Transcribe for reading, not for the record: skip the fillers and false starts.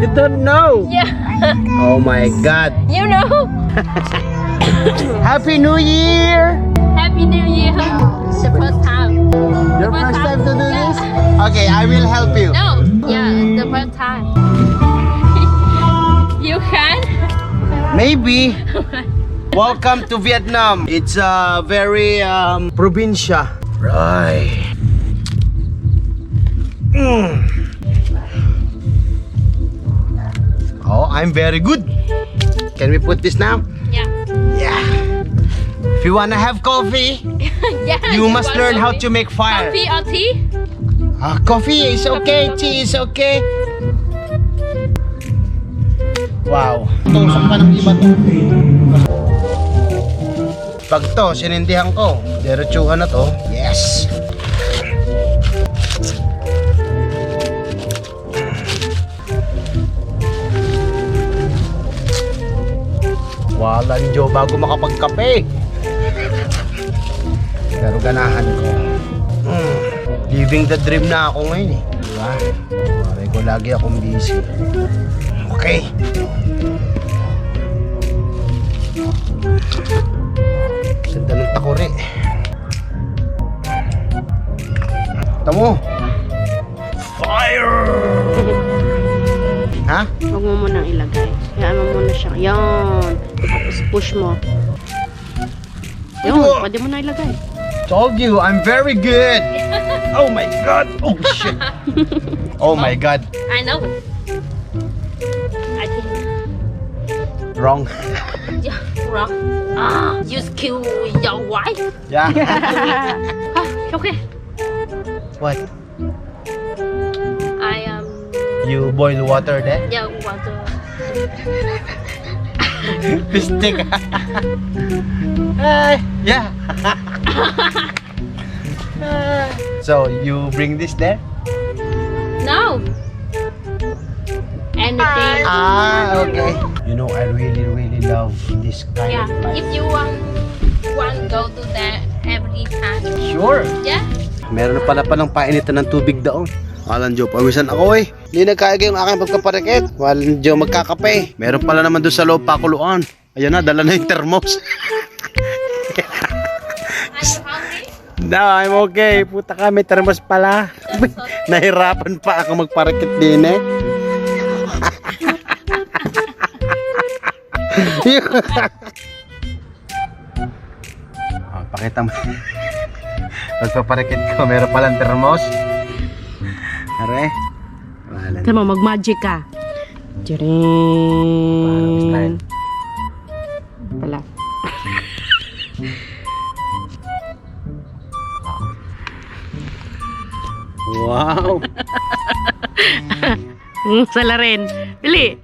You don't know? Yeah. Oh my God. You know? Happy New Year! Happy New Year. The first time. Your First first time to do yeah. this? Okay, I will help you. No. Yeah, the first time. You can? Maybe. Welcome to Vietnam. It's a very probinsya. Right. Oh, I'm very good. Can we put this now? Yeah. Yeah. If you wanna have coffee, Yeah. you must want learn how coffee? to make fire. Coffee or tea? Coffee is okay, tea is okay. Wow. Tusok pa ng iba to. Pag to, sinindihan ko. Diretsuhan na to. Yes. Walang Diyo bago makapagkape. Pero ganahan ko. Living the dream na ako ngayon eh. Diba? Maray ko lagi akong busy. Okay. Ganda ng takore. Tamo. Fire! Ha? Huwag mo munang ilagay. Hayaan mo muna siya. Yan. Tapos push mo. Yun, pwede mo na ilagay. Told you, I'm very good. Oh my God. Oh shit. Oh my God. I know. I think. Wrong. Yeah, wrong. You kill your wife? Yeah. Okay. What? I You boil water there? yeah, want to. Pistik. Yeah. So you bring this there? No. Anything. Okay. You know, I really love this kind Yeah. of life. If you want go to that every time. Sure. Yeah. Meron na pala palang painitan ng tubig daon. Walang Diyo, pawisan ako eh. Hindi nagkaya yung aking pagkaparikit. Walang Diyo, magkakape. Meron pala naman doon sa loob pakuluan. Ayan na, dala na yung thermos. Are you hungry? No, I'm okay. Puta ka, may thermos pala. Nahirapan pa ako magparikit din eh. Pakita mo. Pagpaparikit ko, meron palang thermos. Are? Walang. Tama, mag-magic ka. Tcharing. Pala. Wow! Sala rin. Bili.